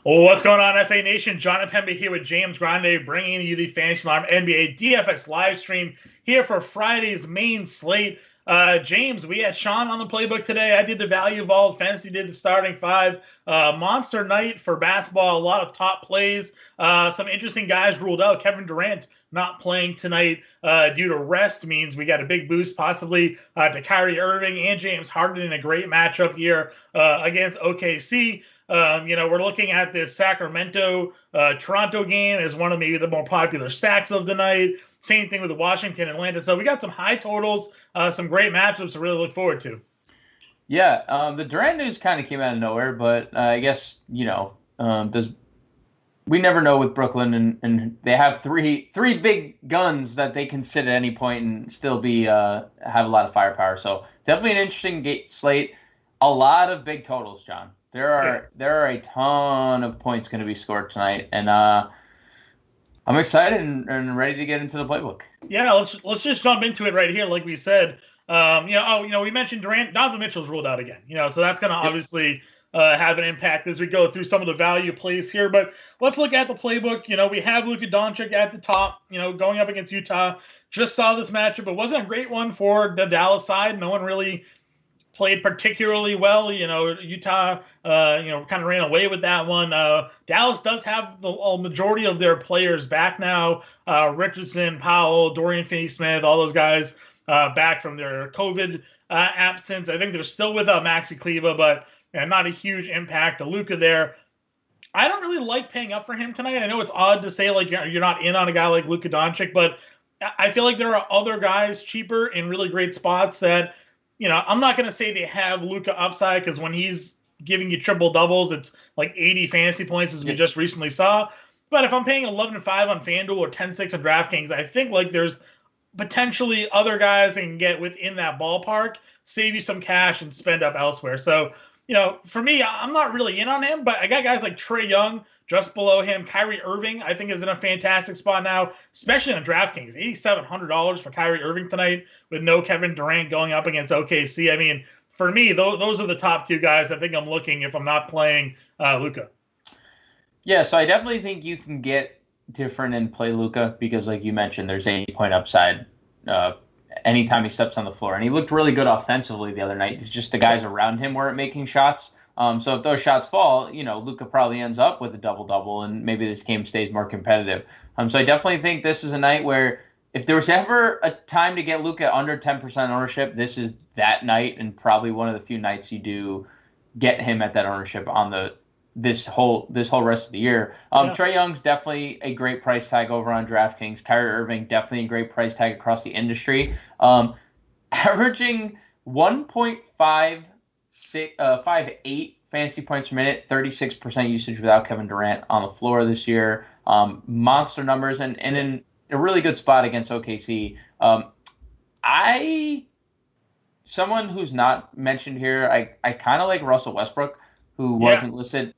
Well, what's going on, FA Nation? Jon Impemba here with James Grande, bringing you the Fantasy Alarm NBA DFS live stream here for Friday's main slate. James, we had Sean on the playbook today. I did the value vault. Fantasy did the starting five. Monster night for basketball. A lot of top plays. Some interesting guys ruled out. Kevin Durant not playing tonight due to rest means we got a big boost possibly to Kyrie Irving and James Harden in a great matchup here against OKC. We're looking at this Sacramento Toronto game as one of maybe the more popular stacks of the night. Same thing with the Washington Atlanta. So we got some high totals, some great matchups to really look forward to. Yeah, the Durant news kind of came out of nowhere, but I guess we never know with Brooklyn, and they have three big guns that they can sit at any point and still be have a lot of firepower. So definitely an interesting slate. A lot of big totals, John. There are a ton of points going to be scored tonight, and I'm excited and ready to get into the playbook. Yeah, let's just jump into it right here, like we said. We mentioned Durant. Donovan Mitchell's ruled out again. So that's going to obviously have an impact as we go through some of the value plays here. But let's look at the playbook. We have Luka Doncic at the top. Going up against Utah. Just saw this matchup. It wasn't a great one for the Dallas side. No one really played particularly well. Utah, kind of ran away with that one. Dallas does have the majority of their players back now. Richardson, Powell, Dorian Finney-Smith, all those guys back from their COVID absence. I think they're still with Maxi Kleber, but not a huge impact to Luka there. I don't really like paying up for him tonight. I know it's odd to say like you're not in on a guy like Luka Doncic, but I feel like there are other guys cheaper in really great spots that, I'm not going to say they have Luka upside because when he's giving you triple doubles, it's like 80 fantasy points as we just recently saw. But if I'm paying 11-5 on FanDuel or 10-6 on DraftKings, I think like there's potentially other guys that can get within that ballpark, save you some cash and spend up elsewhere. So, for me, I'm not really in on him, but I got guys like Trae Young just below him. Kyrie Irving, I think, is in a fantastic spot now, especially on DraftKings. $8,700 for Kyrie Irving tonight with no Kevin Durant going up against OKC. I mean, for me, those are the top two guys I think I'm looking if I'm not playing Luka. Yeah, so I definitely think you can get different and play Luka because, like you mentioned, there's 80-point upside anytime he steps on the floor. And he looked really good offensively the other night. It's just the guys around him weren't making shots. So if those shots fall, Luka probably ends up with a double-double, and maybe this game stays more competitive. So I definitely think this is a night where if there was ever a time to get Luka under 10% ownership, this is that night, and probably one of the few nights you do get him at that ownership on this whole rest of the year. Trae Young's definitely a great price tag over on DraftKings. Kyrie Irving, definitely a great price tag across the industry. Averaging 1.58 fantasy points per minute, 36% usage without Kevin Durant on the floor this year. Monster numbers and in a really good spot against OKC. Someone who's not mentioned here, I kind of like Russell Westbrook, who wasn't listed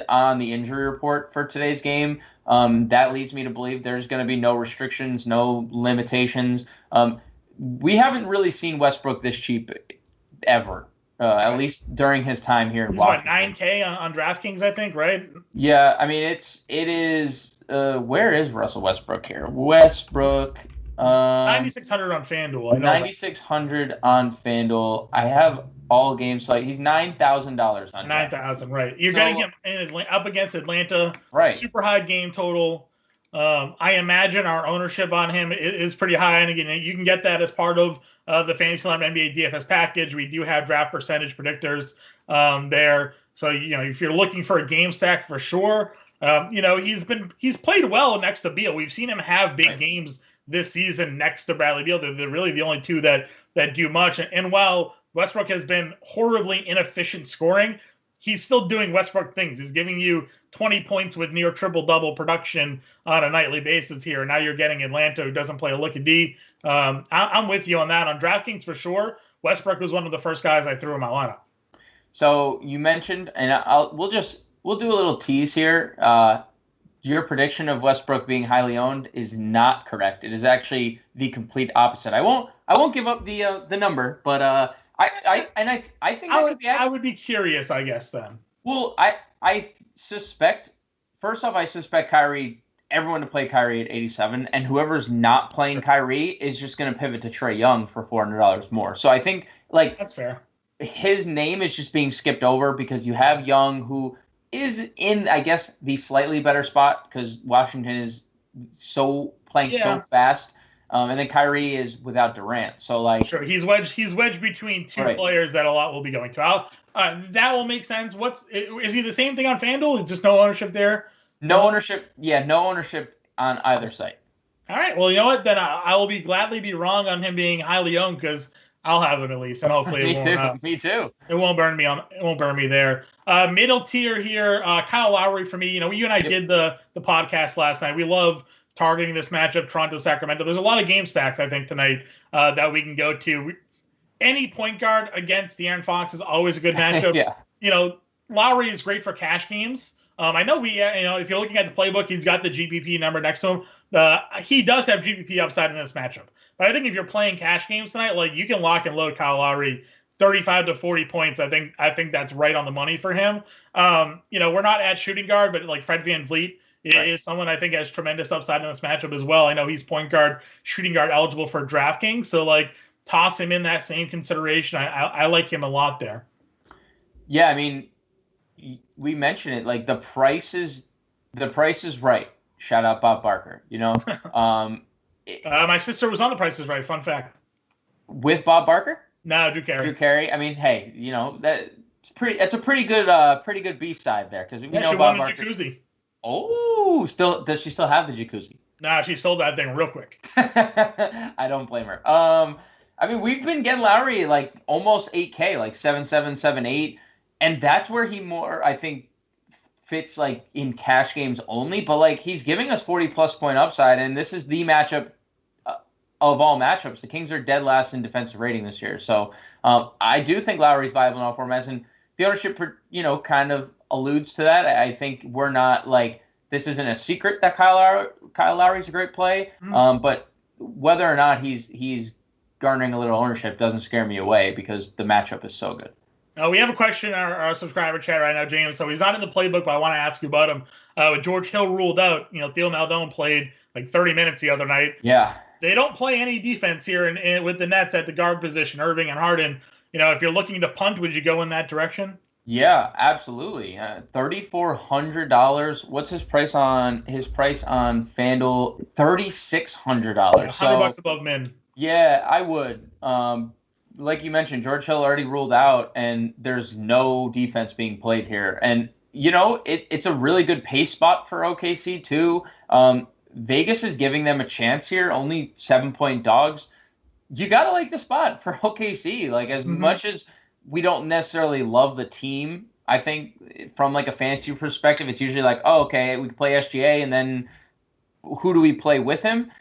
on the injury report for today's game. That leads me to believe there's going to be no restrictions, no limitations. We haven't really seen Westbrook this cheap ever, at least during his time here in Washington. He's $9K on DraftKings, I think, right? Yeah, I mean, it is. Where is Russell Westbrook here? Westbrook. 9,600 on FanDuel. 9,600 on FanDuel. I have all games like he's $9,000 on 9,000, right? You're getting him up against Atlanta, right? Super high game total. I imagine our ownership on him is pretty high, and again, you can get that as part of the Fantasy Alarm NBA DFS package. We do have draft percentage predictors there, so if you're looking for a game stack for sure, he's played well next to Beal. We've seen him have big games this season next to Bradley Beal. They're really the only two that do much. And while Westbrook has been horribly inefficient scoring, he's still doing Westbrook things. He's giving you 20 points with near triple-double production on a nightly basis here. Now you're getting Atlanta, who doesn't play a lick of D. I'm with you on that. On DraftKings, for sure, Westbrook was one of the first guys I threw in my lineup. So you mentioned, and we'll do a little tease here. Your prediction of Westbrook being highly owned is not correct. It is actually the complete opposite. I won't give up the number, but I think I would be curious, I guess, then. Well, I suspect, first off, I suspect everyone to play Kyrie at 87, and whoever's not playing Kyrie is just going to pivot to Trae Young for $400 more. So I think, like, that's fair. His name is just being skipped over because you have Young, who is in, I guess, the slightly better spot because Washington is playing so fast. And then Kyrie is without Durant. So, like, sure, he's wedged between two players that a lot will be going to. That will make sense. Is he the same thing on FanDuel? Just no ownership there? No ownership. Yeah, no ownership on either site. All right. Well, you know what? Then I will gladly be wrong on him being highly owned because I'll have him at least, and hopefully Me too. It won't burn me there. Middle tier here, Kyle Lowry for me. You know, you and I did the podcast last night. We love targeting this matchup, Toronto-Sacramento. There's a lot of game stacks, I think, tonight that we can go to. Any point guard against De'Aaron Fox is always a good matchup. Yeah. You know, Lowry is great for cash games. I know if you're looking at the playbook, he's got the GPP number next to him. He does have GPP upside in this matchup. But I think if you're playing cash games tonight, like, you can lock and load Kyle Lowry 35 to 40 points. I think that's right on the money for him. We're not at shooting guard, but like Fred VanVleet is someone I think has tremendous upside in this matchup as well. I know he's point guard, shooting guard eligible for DraftKings. So, like, toss him in that same consideration. I like him a lot there. Yeah, I mean, we mentioned it. Like, the price is right. Shout out Bob Barker. You know, my sister was on The Price is Right. Fun fact. With Bob Barker? No, Drew Carey. Drew Carey. I mean, hey, you know that's a pretty good B-side there because we know Bob Barker. Jacuzzi. Oh, does she still have the jacuzzi? Nah, she sold that thing real quick. I don't blame her. I mean, we've been getting Lowry like almost 8K, like 7.7, 7.8, and that's where he more, I think, fits like in cash games only. But like, he's giving us 40+ point upside, and this is the matchup of all matchups. The Kings are dead last in defensive rating this year, so I do think Lowry's viable in all formats, and the ownership, kind of alludes to that. I think we're not like, this isn't a secret that Kyle Lowry's a great play, but whether or not he's garnering a little ownership doesn't scare me away because the matchup is so good. We have a question in our subscriber chat right now, James. So he's not in the playbook, but I want to ask you about him. With George Hill ruled out, Theo Maledon played like 30 minutes the other night. Yeah. They don't play any defense here with the Nets at the guard position, Irving and Harden. If you're looking to punt, would you go in that direction? Yeah, absolutely. $3,400. What's his price on FanDuel? $3,600. $100 above min. Yeah, I would. Like you mentioned, George Hill already ruled out, and there's no defense being played here. And it's a really good pace spot for OKC too. Vegas is giving them a chance here. Only 7-point dogs. You gotta like the spot for OKC. Like, as much as we don't necessarily love the team, I think from like a fantasy perspective, it's usually like, oh, okay, we can play SGA, and then who do we play with him?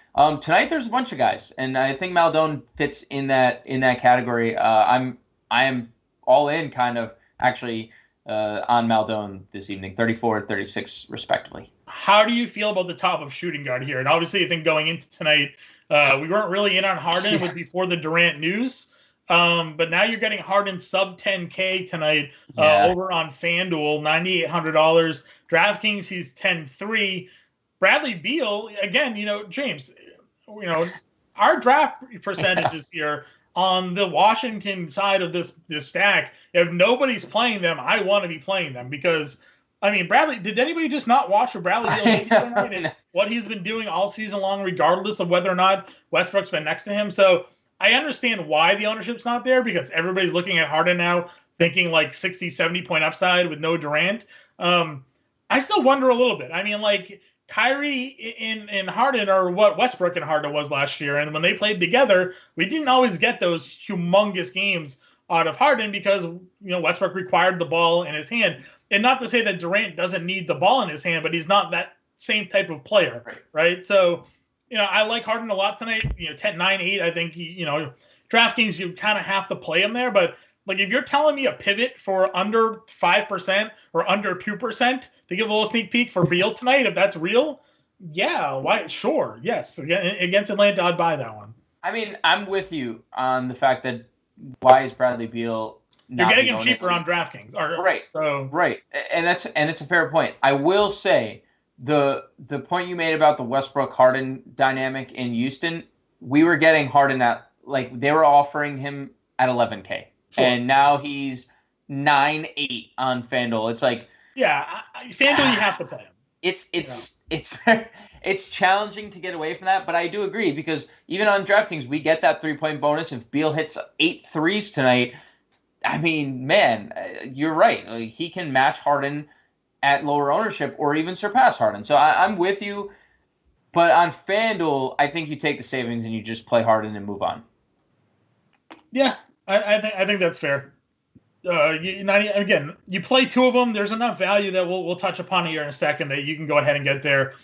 Tonight there's a bunch of guys, and I think Maledon fits in that category. I am all in kind of actually on Maledon this evening, 34, 36 respectively. How do you feel about the top of shooting guard here? And obviously, I think going into tonight, we weren't really in on Harden. It was before the Durant news. But now you're getting Harden sub 10K tonight over on FanDuel, $9,800. DraftKings, he's 10-3. Bradley Beal, again, James, our draft percentages here on the Washington side of this stack, if nobody's playing them, I want to be playing them because, I mean, Bradley, did anybody just not watch Bradley Beal what he's been doing all season long, regardless of whether or not Westbrook's been next to him? So I understand why the ownership's not there because everybody's looking at Harden now thinking like 60, 70 point upside with no Durant. I still wonder a little bit. I mean, like, Kyrie and Harden are what Westbrook and Harden was last year. And when they played together, we didn't always get those humongous games out of Harden because, Westbrook required the ball in his hand. And not to say that Durant doesn't need the ball in his hand, but he's not that same type of player, right? So, I like Harden a lot tonight. 10, 9, 8, I think, DraftKings, you kind of have to play him there. But, like, if you're telling me a pivot for under 5% or under 2% to give a little sneak peek for Beal tonight, if that's real, yeah, why? Sure, yes. Against Atlanta, I'd buy that one. I mean, I'm with you on the fact that why is Bradley Beal You're not getting be him cheaper on DraftKings. Right. So right. And it's a fair point. I will say the point you made about the Westbrook Harden dynamic in Houston, we were getting Harden at, like, they were offering him at 11K. Sure. And now he's 9-8 on FanDuel. It's like, yeah, FanDuel, you have to play him. It's challenging to get away from that, but I do agree, because even on DraftKings, we get that 3-point bonus if Beal hits 8 threes tonight. I mean, man, you're right. Like, he can match Harden at lower ownership or even surpass Harden. So I'm with you. But on FanDuel, I think you take the savings and you just play Harden and move on. Yeah, I think that's fair. You play two of them. There's enough value that we'll touch upon here in a second that you can go ahead and get there.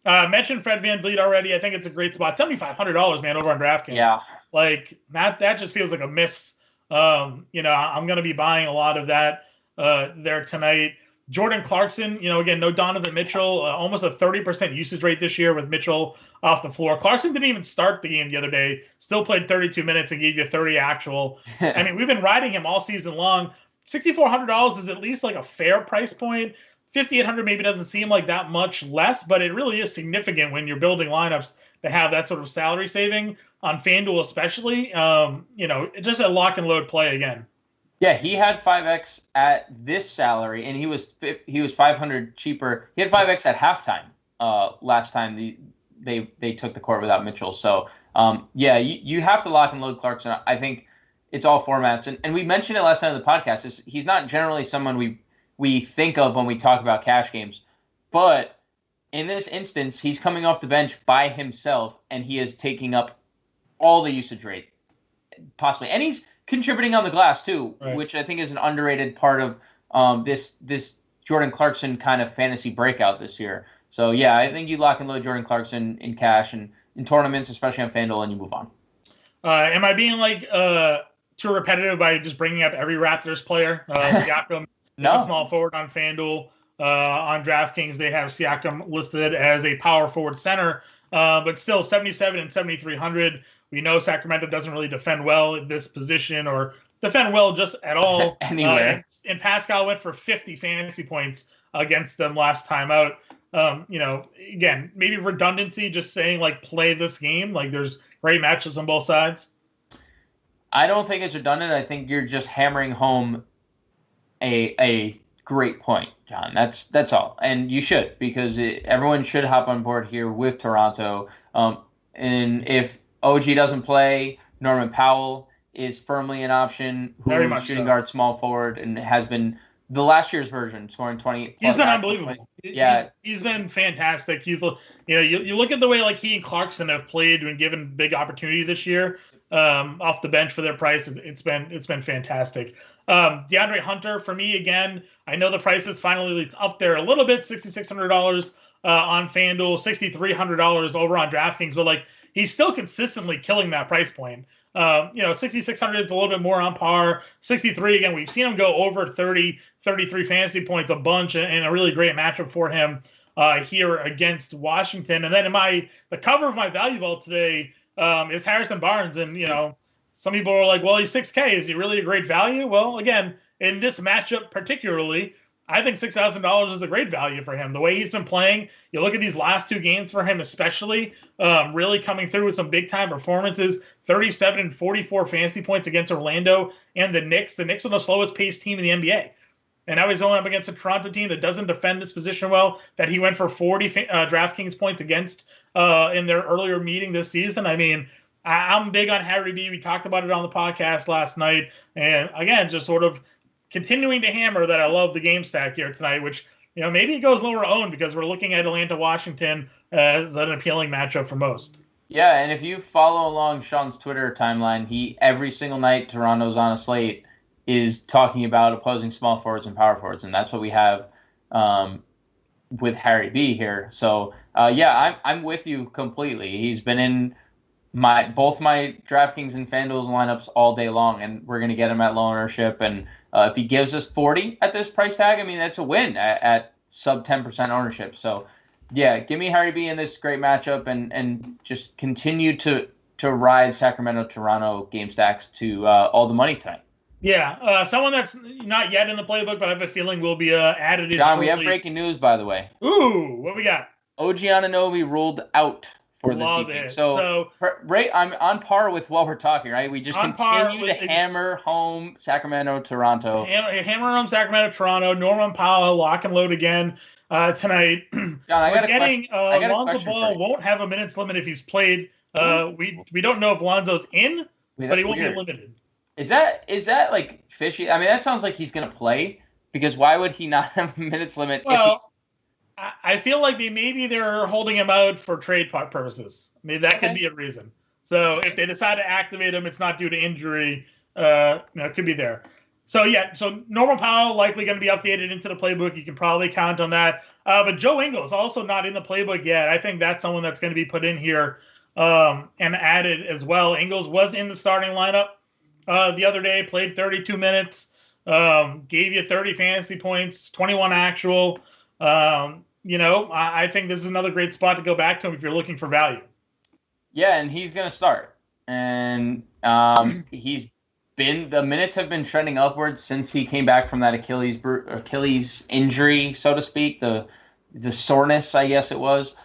Mentioned Fred VanVleet already. I think it's a great spot. $7,500, man, over on DraftKings. Yeah, like that just feels like a miss. I'm going to be buying a lot of that there tonight. Jordan Clarkson, again, no Donovan Mitchell, almost a 30% usage rate this year with Mitchell off the floor. Clarkson didn't even start the game the other day, still played 32 minutes and gave you 30 actual. I mean, we've been riding him all season long. $6,400 is at least like a fair price point. $5,800 maybe doesn't seem like that much less, but it really is significant when you're building lineups to have that sort of salary saving on FanDuel, especially. Just a lock and load play again. Yeah, he had 5x at this salary, and he was 500 cheaper. He had 5x at halftime last time they took the court without Mitchell. So you have to lock and load Clarkson. I think it's all formats, and we mentioned it last time in the podcast. He's not generally someone we think of when we talk about cash games, but in this instance, he's coming off the bench by himself, and he is taking up all the usage rate possibly, and he's contributing on the glass too, right, which I think is an underrated part of this Jordan Clarkson kind of fantasy breakout this year. So yeah, I think you lock and load Jordan Clarkson in cash and in tournaments, especially on FanDuel, and you move on. Am I being too repetitive by just bringing up every Raptors player? Siakam is a small forward on FanDuel. On DraftKings, they have Siakam listed as a power forward center, but still 77 and 7,300. We know Sacramento doesn't really defend well at this position or defend well just at all. Anywhere. And Pascal went for 50 fantasy points against them last time out. Again, maybe redundancy, just saying play this game. There's great matchups on both sides. I don't think it's redundant. I think you're just hammering home a great point, John. That's all. And you should, because everyone should hop on board here with Toronto. And if OG doesn't play, Norman Powell is firmly an option, who's shooting guard, small forward, and has been the last year's version, scoring 20. He's been unbelievable. Yeah, he's been fantastic. He's you look at the way he and Clarkson have played when given big opportunity this year off the bench for their price. It's been fantastic. Deandre Hunter, for me, again, I know the price is finally up there a little bit, $6,600 on FanDuel, $6,300 over on DraftKings, but he's still consistently killing that price point. 6,600 is a little bit more on par. 63, again, we've seen him go over 30, 33 fantasy points a bunch, and a really great matchup for him here against Washington. And then the cover of my value vault today is Harrison Barnes. And, some people are like, well, he's 6K. Is he really a great value? Well, again, in this matchup particularly, I think $6,000 is a great value for him. The way he's been playing, you look at these last two games for him especially, really coming through with some big-time performances, 37 and 44 fantasy points against Orlando and the Knicks. The Knicks are the slowest-paced team in the NBA. And now he's going up against a Toronto team that doesn't defend this position well, that he went for 40 DraftKings points against in their earlier meeting this season. I mean, I'm big on Harry B. We talked about it on the podcast last night. And, again, just sort of continuing to hammer that I love the game stack here tonight, which, maybe it goes lower owned because we're looking at Atlanta-Washington as an appealing matchup for most. Yeah, and if you follow along Sean's Twitter timeline, every single night Toronto's on a slate is talking about opposing small forwards and power forwards, and that's what we have with Harry B here. So, I'm with you completely. He's been in both my DraftKings and FanDuel's lineups all day long, and we're going to get him at low ownership. And if he gives us 40 at this price tag, I mean, that's a win at sub 10% ownership. So, yeah, give me Harry B in this great matchup and just continue to ride Sacramento-Toronto game stacks to all the money tonight. Yeah, someone that's not yet in the playbook, but I have a feeling will be added in John, shortly. we have breaking news, by the way. Ooh, what we got? OG Anunoby ruled out for this evening. So, right, I'm on par with what we're talking, right? We just continue to hammer home Sacramento, Toronto. Hammer home Sacramento, Toronto. Norman Powell, lock and load again tonight. John, I got a Lonzo Ball won't have a minutes limit if he's played. We don't know if Lonzo's in, but he won't be limited. Is that like fishy? I mean, that sounds like he's going to play, because why would he not have a minutes limit? Well, I feel like they're holding him out for trade purposes. Maybe that could be a reason. So if they decide to activate him, it's not due to injury. It could be there. So Norman Powell likely going to be updated into the playbook. You can probably count on that. But Joe Ingles also not in the playbook yet. I think that's someone that's going to be put in here and added as well. Ingles was in the starting lineup the other day, played 32 minutes, gave you 30 fantasy points, 21 actual. I think this is another great spot to go back to him if you're looking for value. Yeah, and he's going to start. And the minutes have been trending upwards since he came back from that Achilles injury, so to speak, the soreness, I guess it was.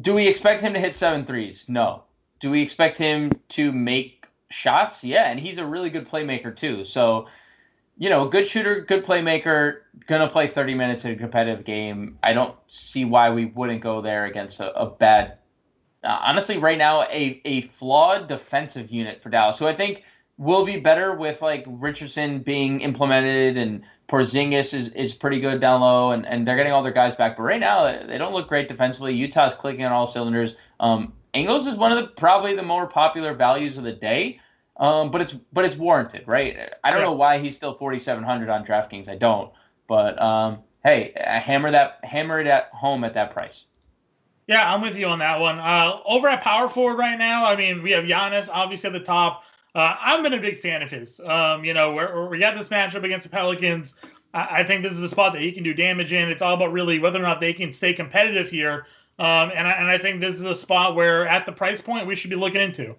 Do we expect him to hit 7 threes? No. Do we expect him to make shots? Yeah, and he's a really good playmaker too. So, good shooter, good playmaker, going to play 30 minutes in a competitive game. I don't see why we wouldn't go there against a bad, honestly, right now, a flawed defensive unit for Dallas, who I think will be better with like Richardson being implemented, and Porzingis is pretty good down low, and they're getting all their guys back. But right now, they don't look great defensively. Utah's clicking on all cylinders. Ingles is one of probably the more popular values of the day. But it's warranted, right? I don't know why he's still 4,700 on DraftKings. I don't. But hey, hammer it at home at that price. Yeah, I'm with you on that one. Over at power forward right now, I mean, we have Giannis obviously at the top. I've been a big fan of his. We got this matchup against the Pelicans. I think this is a spot that he can do damage in. It's all about really whether or not they can stay competitive here. And I think this is a spot where at the price point we should be looking into.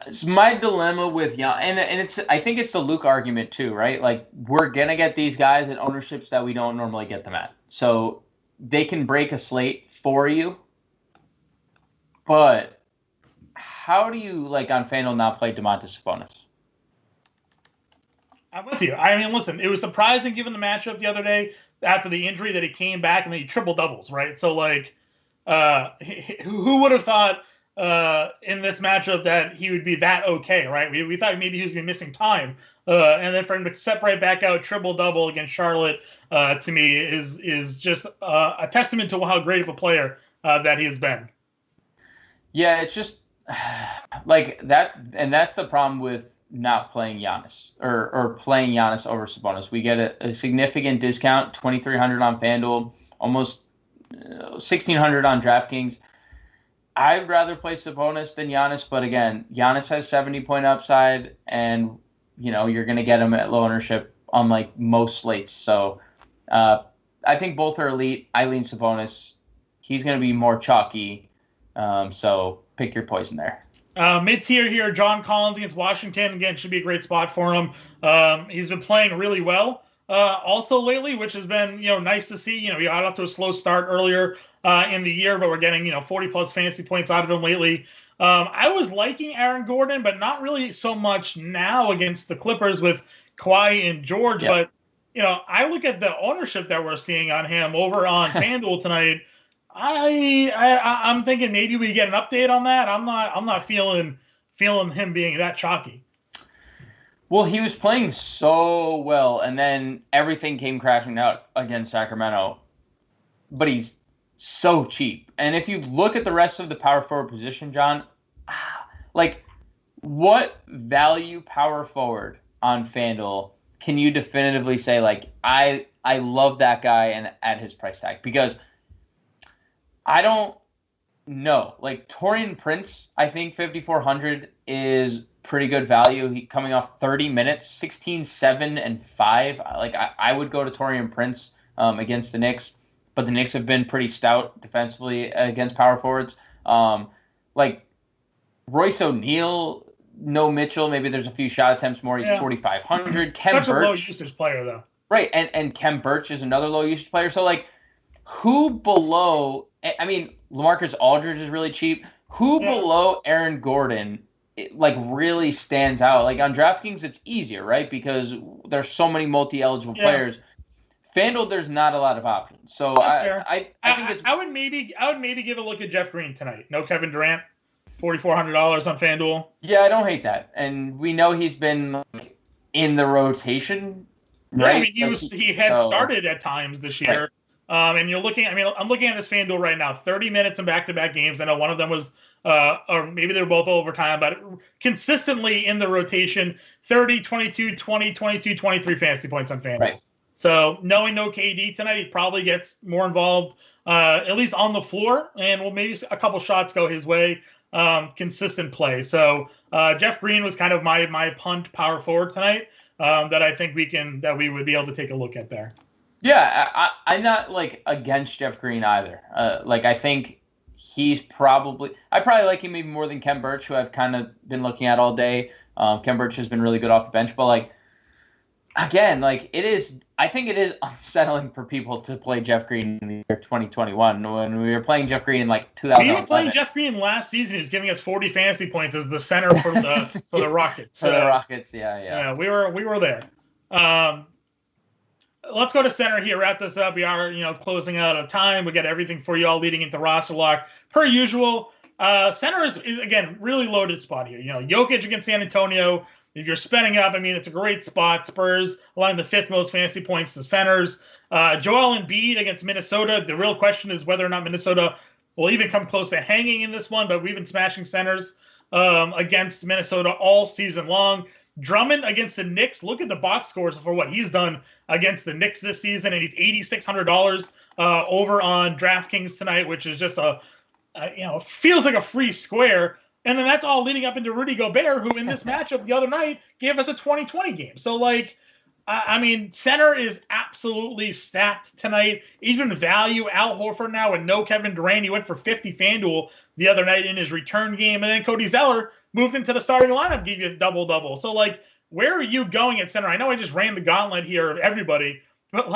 It's my dilemma with Jan, and I think it's the Luke argument too, right? Like, we're gonna get these guys at ownerships that we don't normally get them at, so they can break a slate for you. But how do you, like, on FanDuel not play Domantas Sabonis? I'm with you. I mean, listen, it was surprising given the matchup the other day after the injury that he came back and he triple doubles, right? So like, who would have thought? In this matchup that he would be that okay, right? We thought maybe he was going to be missing time. And then for him to step right back out, triple-double against Charlotte, to me, is just a testament to how great of a player that he has been. Yeah, it's just like that, and that's the problem with not playing Giannis or playing Giannis over Sabonis. We get a significant discount, 2,300 on FanDuel, almost 1,600 on DraftKings. I'd rather play Sabonis than Giannis, but again, Giannis has 70-point upside, and you're going to get him at low ownership, unlike most slates. So I think both are elite. I lean Sabonis. He's going to be more chalky, so pick your poison there. Mid-tier here, John Collins against Washington. Again, should be a great spot for him. He's been playing really well also lately, which has been nice to see. He got off to a slow start earlier in the year, but we're getting 40-plus fantasy points out of him lately. I was liking Aaron Gordon, but not really so much now against the Clippers with Kawhi and George. Yep. But I look at the ownership that we're seeing on him over on FanDuel tonight. I'm thinking maybe we get an update on that. I'm not feeling him being that chalky. Well, he was playing so well, and then everything came crashing out against Sacramento. But he's so cheap. And if you look at the rest of the power forward position, John, like, what value power forward on FanDuel can you definitively say, like, I love that guy and at his price tag? Because I don't know. Like, Taurean Prince, I think 5,400 is pretty good value. He coming off 30 minutes, 16, 7, and 5. Like, I would go to Taurean Prince against the Knicks. But the Knicks have been pretty stout defensively against power forwards. Like, Royce O'Neal no Mitchell. Maybe there's a few shot attempts more. He's 4,500. Such a low usage player, though. Right, and Kem Birch is another low usage player. So, like, who below – I mean, LaMarcus Aldridge is really cheap. Who below Aaron Gordon, really stands out? Like, on DraftKings, it's easier, right? Because there's so many multi-eligible players. FanDuel, there's not a lot of options. So I think it's – I would maybe give a look at Jeff Green tonight. No Kevin Durant, $4,400 on FanDuel. Yeah, I don't hate that. And we know he's been in the rotation, right? Yeah, I mean, he had started at times this year. Right. And you're looking, I'm looking at his FanDuel right now, 30 minutes in back-to-back games. I know one of them was, or maybe they were both overtime, but consistently in the rotation, 30, 22, 20, 22, 23 fantasy points on FanDuel. Right. So knowing no KD tonight, he probably gets more involved, at least on the floor, and maybe a couple shots go his way. Consistent play. So Jeff Green was kind of my punt power forward tonight that I think we would be able to take a look at there. Yeah, I'm not against Jeff Green either. I think he's probably like him even more than Kem Birch, who I've kind of been looking at all day. Kem Birch has been really good off the bench, but again, I think it is unsettling for people to play Jeff Green in the year 2021 when we were playing Jeff Green in 2011. We were playing Jeff Green last season. He was giving us 40 fantasy points as the center for the Rockets. For the Rockets, yeah. We were there. Let's go to center here. Wrap this up. We are, closing out of time. We got everything for you all leading into roster lock per usual. Center is again really loaded spot here. Jokic against San Antonio. If you're spending up, it's a great spot. Spurs allowing the 5th most fantasy points to centers. Joel Embiid against Minnesota. The real question is whether or not Minnesota will even come close to hanging in this one, but we've been smashing centers against Minnesota all season long. Drummond against the Knicks. Look at the box scores for what he's done against the Knicks this season, and he's $8,600 over on DraftKings tonight, which is just feels like a free square. And then that's all leading up into Rudy Gobert, who in this matchup the other night gave us a 20-20 game. So, center is absolutely stacked tonight. Even value, Al Horford now with no Kevin Durant. He went for 50 FanDuel the other night in his return game. And then Cody Zeller moved into the starting lineup, gave you a double-double. So, where are you going at center? I know I just ran the gauntlet here of everybody, but,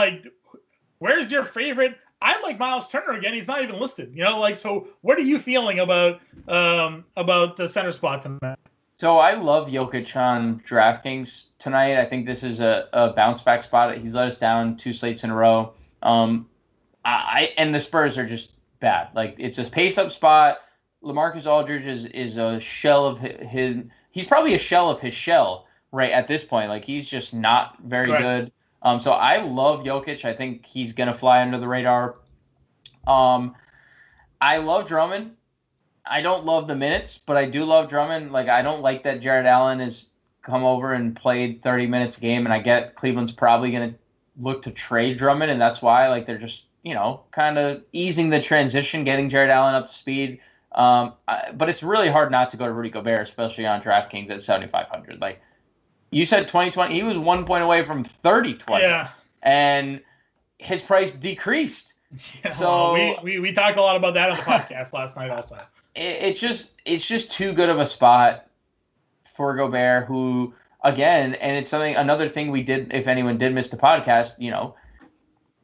where's your favorite? I like Miles Turner again. He's not even listed. So what are you feeling about the center spot tonight? So I love Jokic on DraftKings tonight. I think this is a bounce back spot. He's let us down 2 slates in a row. And the Spurs are just bad. It's a pace up spot. LaMarcus Aldridge is a shell of his. He's probably a shell of his shell right at this point. He's just not very good. So I love Jokic. I think he's going to fly under the radar. I love Drummond. I don't love the minutes, but I do love Drummond. I don't like that Jared Allen has come over and played 30 minutes a game, and I get Cleveland's probably going to look to trade Drummond, and that's why they're just, kind of easing the transition, getting Jared Allen up to speed. But it's really hard not to go to Rudy Gobert, especially on DraftKings at 7,500. You said 2020. He was 1 point away from 30-20. Yeah. And his price decreased. Yeah, so we talked a lot about that on the podcast last night also. It's just too good of a spot for Gobert, who, again, and it's another thing we did, if anyone did miss the podcast,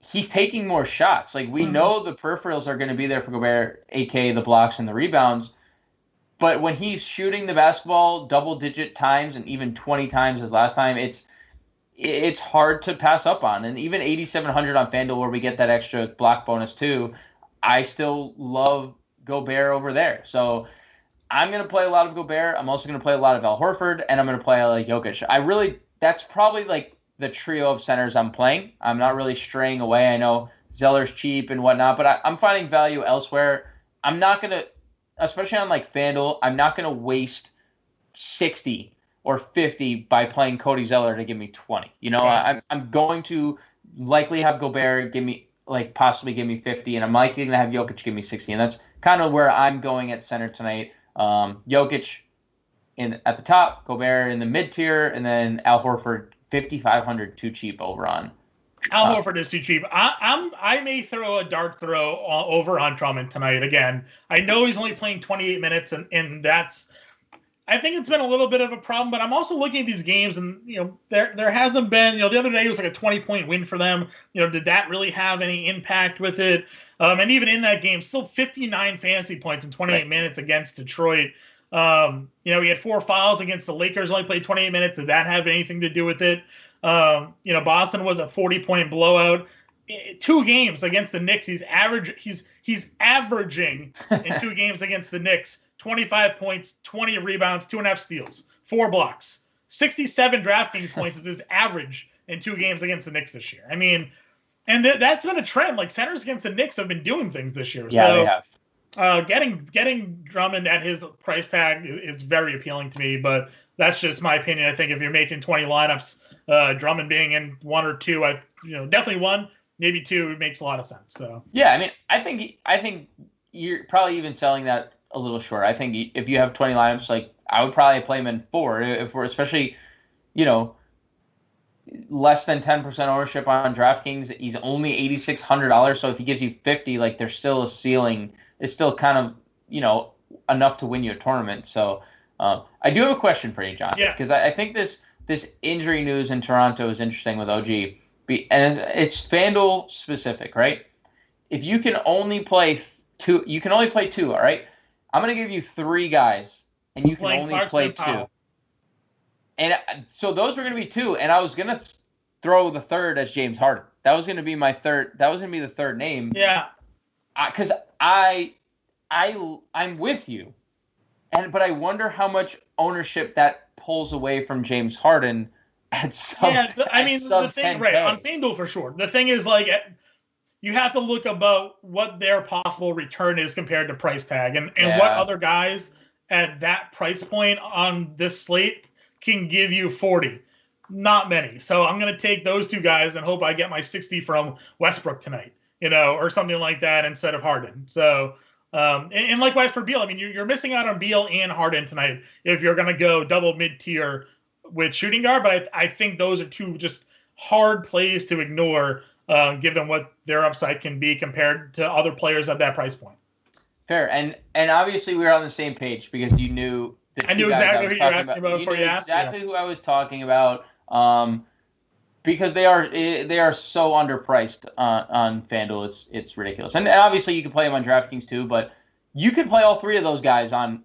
he's taking more shots. We know the peripherals are going to be there for Gobert, aka the blocks and the rebounds. But when he's shooting the basketball double-digit times and even 20 times as last time, it's hard to pass up on. And even 8,700 on FanDuel, where we get that extra block bonus too, I still love Gobert over there. So I'm going to play a lot of Gobert. I'm also going to play a lot of Al Horford, and I'm going to play Jokic. That's probably the trio of centers I'm playing. I'm not really straying away. I know Zeller's cheap and whatnot, but I'm finding value elsewhere. I'm not going to, especially on FanDuel, I'm not going to waste 60 or 50 by playing Cody Zeller to give me 20. I'm going to likely have Gobert give me possibly give me 50, and I'm likely going to have Jokic give me 60, and that's kind of where I'm going at center tonight. Jokic at the top, Gobert in the mid tier, and then Al Horford 5,500 too cheap over on. Al Horford is too cheap. I may throw a dart throw over on Drummond tonight again. I know he's only playing 28 minutes, and that's I think it's been a little bit of a problem, but I'm also looking at these games, and there hasn't been. The other day it was like a 20-point win for them. Did that really have any impact with it? And even in that game, still 59 fantasy points in 28 minutes against Detroit. He had 4 fouls against the Lakers. Only played 28 minutes. Did that have anything to do with it? Boston was a 40-point blowout. 2 games against the Knicks. He's averaging in 2 games against the Knicks 25 points, 20 rebounds, 2.5 steals, 4 blocks. 67 DraftKings points is his average in 2 games against the Knicks this year. I mean, and that's been a trend. Like, centers against the Knicks have been doing things this year. Yeah, they have. Getting Drummond at his price tag is very appealing to me, but that's just my opinion. I think if you're making 20 lineups, Drummond being in 1 or 2, definitely 1, maybe 2 makes a lot of sense. So yeah, I mean, I think you're probably even selling that a little short. I think if you have 20 lineups, like, I would probably play him in 4 if we're especially, less than 10% ownership on DraftKings. He's only $8,600. So if he gives you 50, like, there's still a ceiling. It's still kind of, enough to win you a tournament. So I do have a question for you, John. Yeah. Because I think this injury news in Toronto is interesting with OG. And it's FanDuel specific, right? If you can only play 2, you can only play 2, all right? I'm going to give you 3 guys, and you can only Clarkson play and 2. Powell. And so those were going to be 2, and I was going to throw the third as James Harden. That was going to be my third. That was going to be the third name. Yeah. Because I'm with you, but I wonder how much ownership that pulls away from James Harden at sub. Yeah, the thing, right, on FanDuel for sure. The thing is, like, you have to look about what their possible return is compared to price tag, and what other guys at that price point on this slate can give you 40. Not many. So I'm going to take those 2 guys and hope I get my 60 from Westbrook tonight, or something like that instead of Harden. So, and likewise for Beal. I mean, you're missing out on Beal and Harden tonight if you're going to go double mid-tier with shooting guard. But I think those are 2 just hard plays to ignore, given what their upside can be compared to other players at that price point. Fair. And obviously we were on the same page because you knew I knew exactly who you were asking about before you asked. Exactly who I was talking about. Because they are so underpriced on FanDuel, it's ridiculous. And obviously you can play them on DraftKings too, but you can play all 3 of those guys on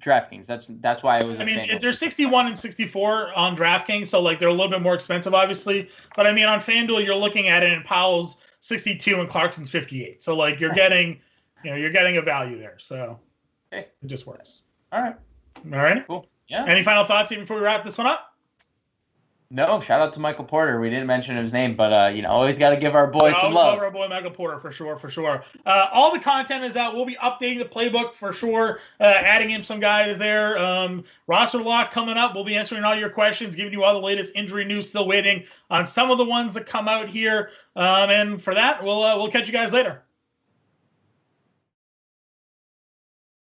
DraftKings. That's why it was. They're 61 and 64 on DraftKings, so like they're a little bit more expensive, obviously. But I mean, on FanDuel, you're looking at it, and Powell's 62 and Clarkson's 58. So like you're getting, you're getting a value there. So it just works. All right. Cool. Yeah. Any final thoughts even before we wrap this one up? No, shout out to Michael Porter. We didn't mention his name, but always got to give our boy some love. Our boy Michael Porter for sure. All the content is out. We'll be updating the playbook for sure, adding in some guys there. Roster lock coming up. We'll be answering all your questions, giving you all the latest injury news. Still waiting on some of the ones that come out here. And for that, we'll catch you guys later.